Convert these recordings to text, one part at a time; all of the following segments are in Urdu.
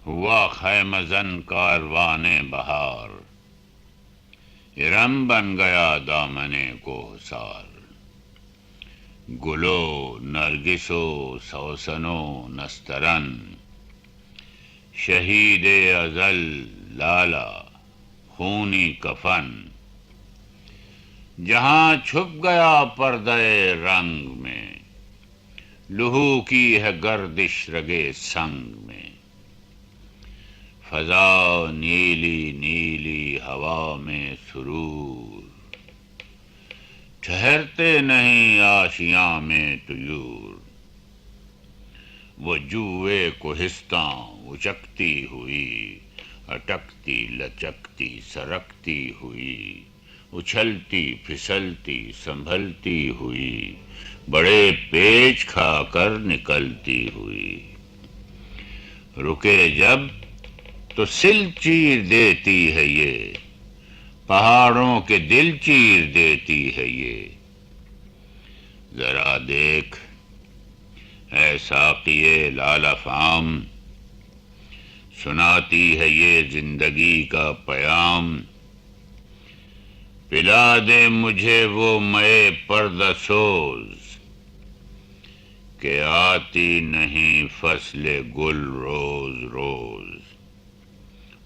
ہوا خیمہ زن کاروان بہار، ارم بن گیا دامن کوہسار۔ گلو نرگسو سوسنو نسترن، شہید ازل لالا خونی کفن۔ جہاں چھپ گیا پردہ رنگ میں، لہو کی ہے گردش رگے سنگ میں۔ فضا نیلی نیلی ہوا میں سرور، ٹھہرتے نہیں آشیاں میں طیور۔ وہ جوئے کوہستاں اچکتی ہوئی، اٹکتی لچکتی سرکتی ہوئی، اچھلتی پھسلتی سنبھلتی ہوئی، بڑے پیچ کھا کر نکلتی ہوئی۔ رکے جب تو سل چیر دیتی ہے یہ، پہاڑوں کے دل چیر دیتی ہے یہ۔ ذرا دیکھ اے ساقیے لال افام، سناتی ہے یہ زندگی کا پیام۔ پلا دے مجھے وہ مے پردہ سوز، کہ آتی نہیں فصل گل روز روز۔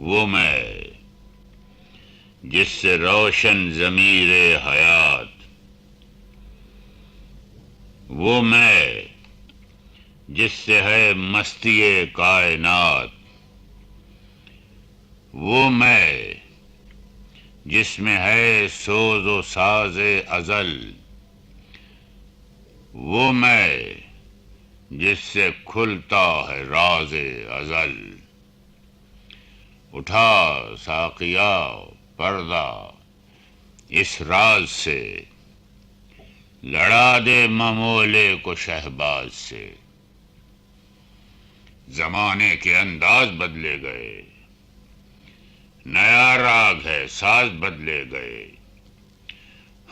وہ میں جس سے روشن ضمیر حیات، وہ میں جس سے ہے مستی کائنات، وہ میں جس میں ہے سوز و ساز ازل، وہ میں جس سے کھلتا ہے راز ازل۔ اٹھا ساقیا پردہ اس راز سے، لڑا دے ممولے کو شہباز سے۔ زمانے کے انداز بدلے گئے، نیا راگ ہے ساز بدلے گئے۔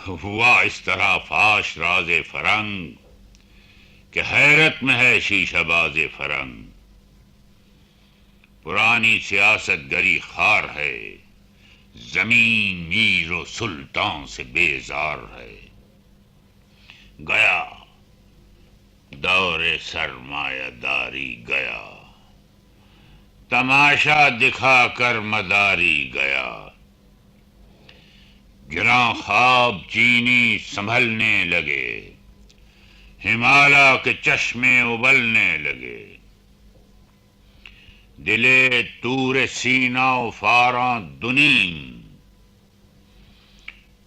ہوا اس طرح فاش راز فرنگ، کہ حیرت میں ہے شیشہ باز فرنگ۔ پرانی سیاست گری خار ہے، زمین میر و سلطان سے بیزار ہے۔ گیا دور سرمایہ داری گیا، تماشا دکھا کر مداری گیا۔ گراں خواب چینی سنبھلنے لگے، ہمالیہ کے چشمے ابلنے لگے۔ دلے تور سینہ و فاراں دنیم،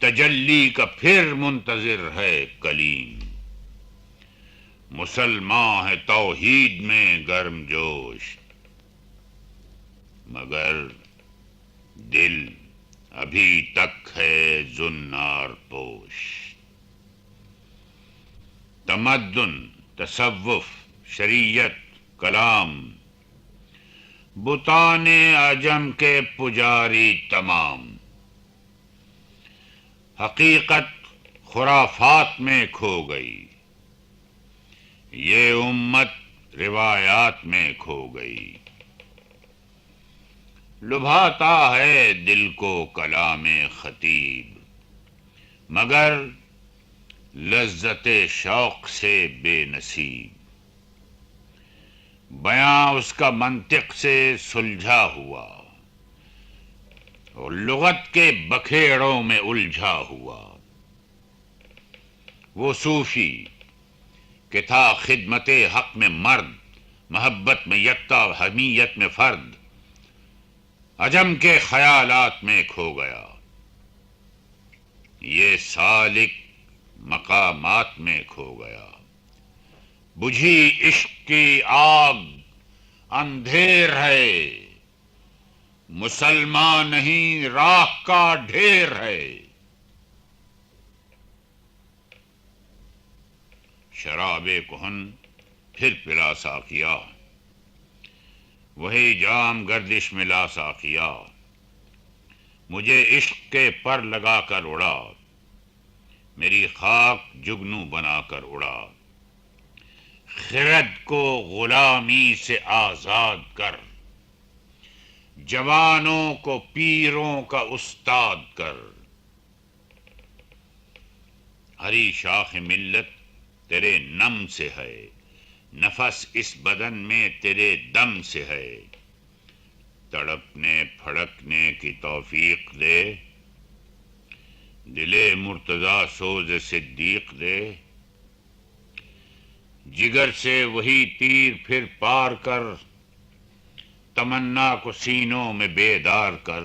تجلی کا پھر منتظر ہے کلیم۔ مسلمان ہے توحید میں گرم جوش، مگر دل ابھی تک ہے زنار پوش۔ تمدن، تصوف، شریعت، کلام، بتان عجم کے پجاری تمام۔ حقیقت خرافات میں کھو گئی، یہ امت روایات میں کھو گئی۔ لبھاتا ہے دل کو کلام خطیب، مگر لذت شوق سے بے نصیب۔ بیاں اس کا منطق سے سلجھا ہوا، اور لغت کے بکھیڑوں میں الجھا ہوا۔ وہ صوفی کہ تھا خدمت حق میں مرد، محبت میں یکتا حمیت میں فرد، عجم کے خیالات میں کھو گیا۔ یہ سالک مقامات میں کھو گیا۔ بجھی عشق کی آگ اندھیر ہے، مسلمان نہیں راہ کا ڈھیر ہے۔ شراب کہن پھر پلا ساقیا، وہی جام گردش میں لا ساقیا۔ مجھے عشق کے پر لگا کر اڑا، میری خاک جگنو بنا کر اڑا۔ خرد کو غلامی سے آزاد کر، جوانوں کو پیروں کا استاد کر، ہری شاخ ملت تیرے نم سے ہے، نفس اس بدن میں تیرے دم سے ہے، تڑپنے پھڑکنے کی توفیق دے، دل مرتضی سوز صدیق دے، جگر سے وہی تیر پھر پار کر، تمنا کو سینوں میں بیدار کر،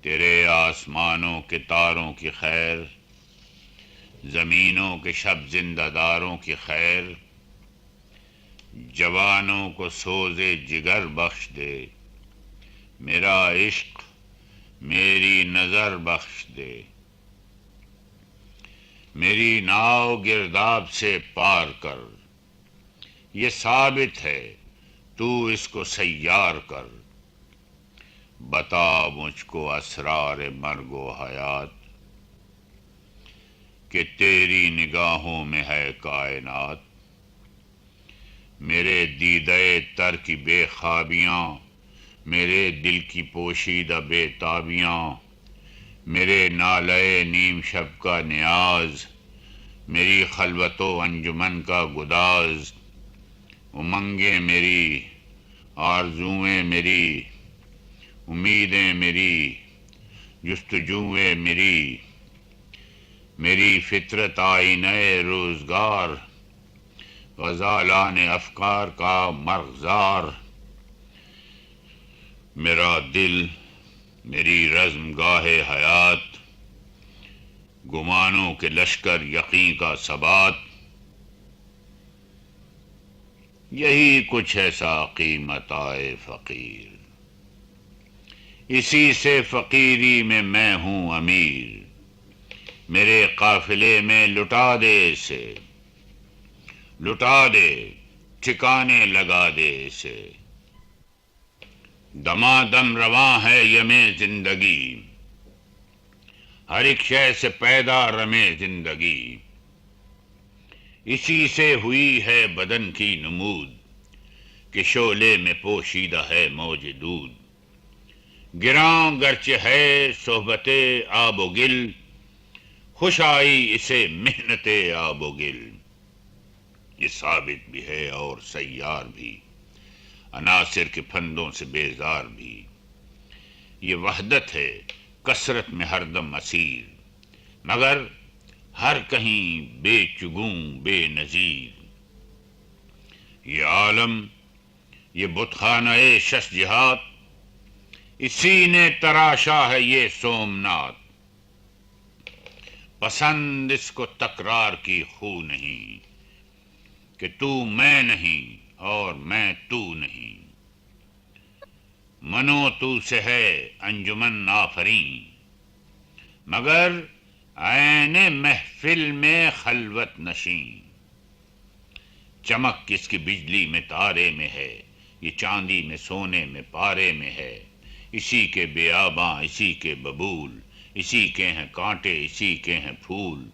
تیرے آسمانوں کے تاروں کی خیر، زمینوں کے شب زندہ داروں کی خیر، جوانوں کو سوز جگر بخش دے، میرا عشق میری نظر بخش دے، میری ناؤ گرداب سے پار کر، یہ ثابت ہے تو اس کو سیار کر، بتا مجھ کو اسرار مرگ و حیات، کہ تیری نگاہوں میں ہے کائنات، میرے دیدے تر کی بے خوابیاں، میرے دل کی پوشیدہ بے تابیاں، میرے نالے نیم شب کا نیاز، میری خلوت و انجمن کا گداز، امنگیں میری، آرزوئیں میری، امیدیں میری، جستجوئیں میری، میری فطرت آئینہ روزگار، غزالان افکار کا مرغزار، میرا دل میری رزم گاہ حیات، گمانوں کے لشکر یقین کا ثبات، یہی کچھ ایسا قیمت آئے فقیر، اسی سے فقیری میں ہوں امیر، میرے قافلے میں لٹا دے اسے، لٹا دے ٹھکانے لگا دے اسے، دمادم رواں ہے یم زندگی، ہر ایک شے سے پیدا رمے زندگی، اسی سے ہوئی ہے بدن کی نمود، کہ شعلے میں پوشیدہ ہے موج دود، گراں گرچہ ہے صحبت آب و گل، خوش آئی اسے محنت آب و گل، یہ ثابت بھی ہے اور سیار بھی، عناصر کے پھندوں سے بیزار بھی، یہ وحدت ہے کثرت میں ہر دم اسیر، مگر ہر کہیں بے چگوں بے نظیر، یہ عالم یہ بت خانہ شش جہات، اسی نے تراشا ہے یہ سومنات، پسند اس کو تکرار کی خو نہیں، کہ تو میں نہیں اور میں تو نہیں، منو تو سے ہے انجمن آفریں، مگر عین محفل میں خلوت نشیں، چمک کس کی بجلی میں تارے میں ہے، یہ چاندی میں سونے میں پارے میں ہے، اسی کے بیاباں اسی کے ببول، اسی کے ہیں کانٹے اسی کے ہیں پھول،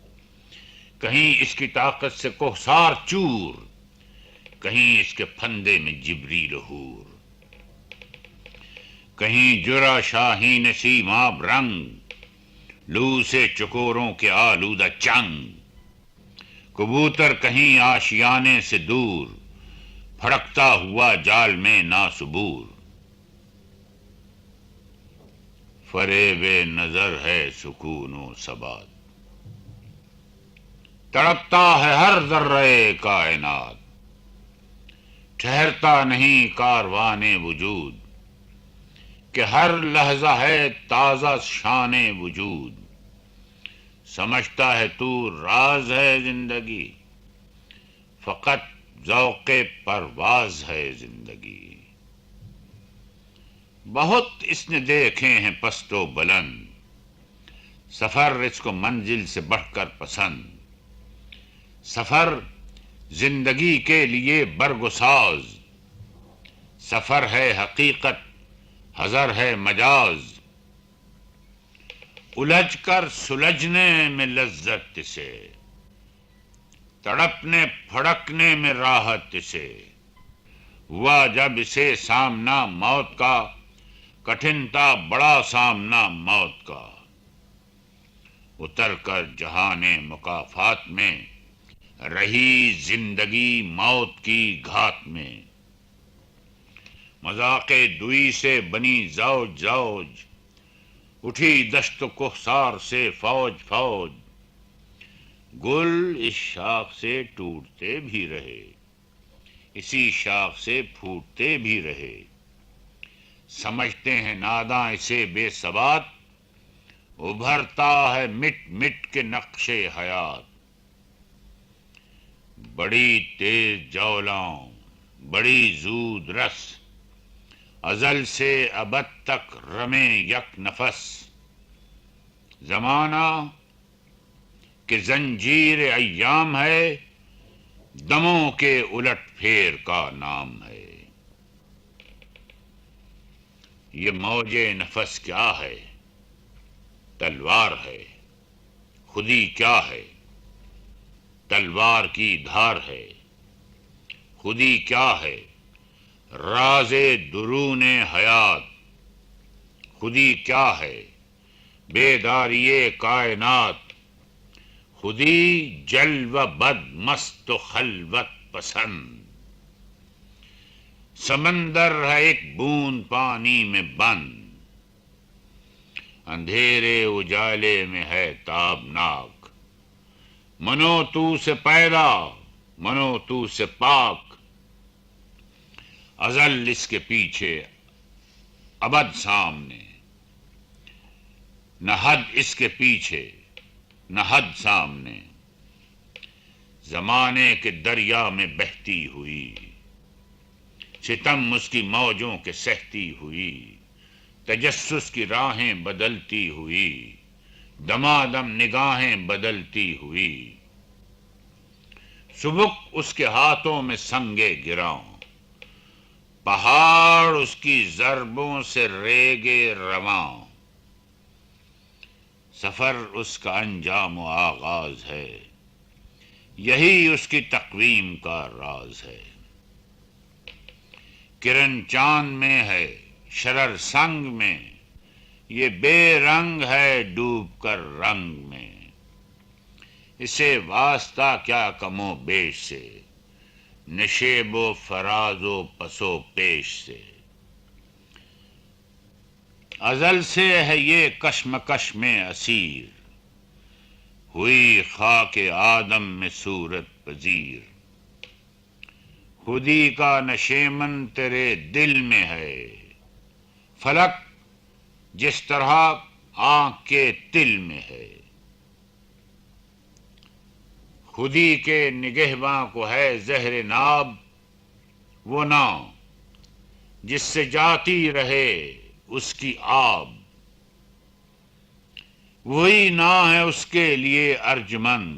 کہیں اس کی طاقت سے کوہسار چور، کہیں اس کے پھندے میں جبریل حور، کہیں جرا شاہین سیماب رنگ، لو سے چکوروں کے آلودہ چنگ، کبوتر کہیں آشیانے سے دور، پھڑکتا ہوا جال میں ناصبور، فریب نظر ہے سکون و ثبات، تڑپتا ہے ہر ذرہ کائنات، ٹھہرتا نہیں کاروان وجود، کہ ہر لحظہ ہے تازہ شان وجود، سمجھتا ہے تو راز ہے زندگی، فقط ذوق پرواز ہے زندگی، بہت اس نے دیکھے ہیں پست و بلند، سفر اس کو منزل سے بڑھ کر پسند، سفر زندگی کے لیے برگ و ساز، سفر ہے حقیقت حضر ہے مجاز، الجھ کر سلجھنے میں لذت سے، تڑپنے پھڑکنے میں راحت سے، ہوا جب اسے سامنا موت کا، کٹھن تھا بڑا سامنا موت کا، اتر کر جہان مکافات میں، رہی زندگی موت کی گھات میں، مذاق دوئی سے بنی زوج زوج، اٹھی دشت و کحسار سے فوج فوج، گل اس شاخ سے ٹوٹتے بھی رہے، اسی شاخ سے پھوٹتے بھی رہے، سمجھتے ہیں ناداں اسے بے ثبات، ابھرتا ہے مٹ مٹ کے نقش حیات، بڑی تیز جولاں بڑی زود رس، ازل سے ابد تک رمے یک نفس، زمانہ کہ زنجیر ایام ہے، دموں کے الٹ پھیر کا نام ہے، یہ موج نفس کیا ہے، تلوار ہے، خودی کیا ہے، تلوار کی دھار ہے، خودی کیا ہے، راز درون حیات، خودی کیا ہے، بیداری کائنات، خودی جل و بد مست و خلوت پسند، سمندر ہے ایک بوند پانی میں بند، اندھیرے اجالے میں ہے تابناک، منو تو سے پیدا منو تو سے پاک، ازل اس کے پیچھے ابد سامنے، نہ حد اس کے پیچھے نہ حد سامنے، زمانے کے دریا میں بہتی ہوئی، ستم اس کی موجوں کے سہتی ہوئی، تجسس کی راہیں بدلتی ہوئی، دمادم نگاہیں بدلتی ہوئی، سبک اس کے ہاتھوں میں سنگے گراں، پہاڑ اس کی ضربوں سے ریگے رواں، سفر اس کا انجام و آغاز ہے، یہی اس کی تقویم کا راز ہے، کرن چاند میں ہے شرر سنگ میں، یہ بے رنگ ہے ڈوب کر رنگ میں، اسے واسطہ کیا کم و بیش سے، نشیب و فراز و پس و پیش سے، ازل سے ہے یہ کشمکش میں اسیر، ہوئی خاک آدم میں صورت پذیر، خودی کا نشیمن تیرے دل میں ہے، فلک جس طرح آنکھ کے تل میں ہے، خودی کے نگہباں کو ہے زہر ناب، وہ ناؤ جس سے جاتی رہے اس کی آب، وہی نا ہے اس کے لیے ارجمند،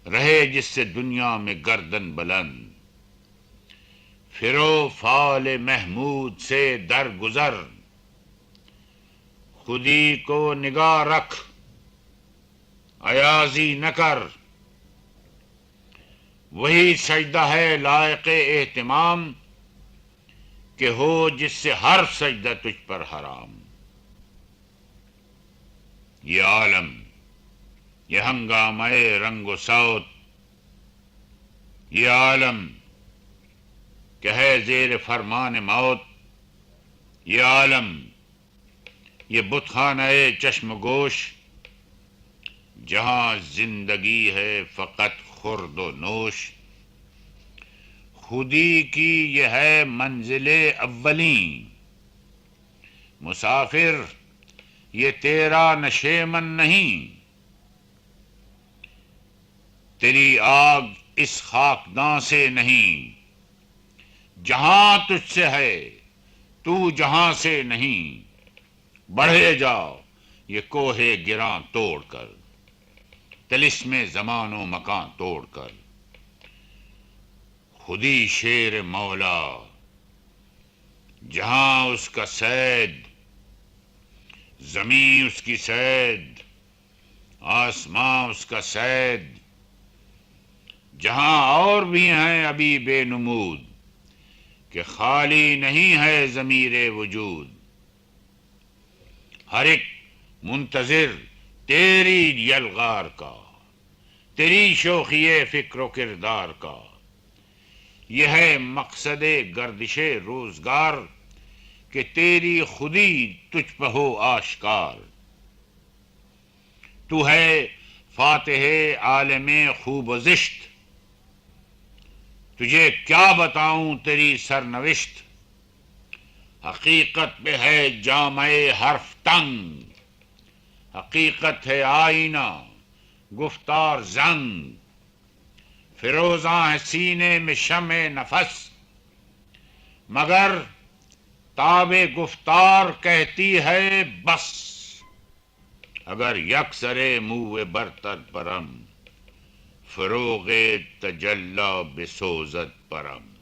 رہے جس سے دنیا میں گردن بلند، پھرو فال محمود سے در گزر، خودی کو نگاہ رکھ ایازی نہ کر، وہی سجدہ ہے لائق اہتمام، کہ ہو جس سے ہر سجدہ تجھ پر حرام، یہ عالم یہ ہنگامہ رنگ و صوت، یہ عالم کہ ہے زیر فرمان موت، یہ عالم یہ بت خانہ چشم گوش، جہاں زندگی ہے فقط خورد و نوش، خودی کی یہ ہے منزل اولیں، مسافر یہ تیرا نشیمن نہیں، تیری آگ اس خاکداں سے نہیں، جہاں تجھ سے ہے تو جہاں سے نہیں، بڑھے جاؤ یہ کوہ گراں توڑ کر، طلسم زمان و مکان توڑ کر، خودی شیر مولا جہاں اس کا صید، زمین اس کی صید، آسمان اس کا صید، جہاں اور بھی ہیں ابھی بے نمود، کہ خالی نہیں ہے ضمیر وجود، ہر ایک منتظر تیری یلغار کا، تیری شوخی فکر و کردار کا۔ یہ ہے مقصد گردش روزگار کہ تیری خودی تجھ پہ ہو آشکار۔ تو ہے فاتح عالم خوب و زشت، تجھے کیا بتاؤں تیری سرنوشت۔ حقیقت پہ ہے جامع حرف تنگ، حقیقت ہے آئینہ گفتار زنگ۔ فروزاں ہے سینے میں شمع نفس، مگر تاب گفتار کہتی ہے بس۔ اگر یکسر موے برتر پرم، فروغ تجلی بسوزد پرم۔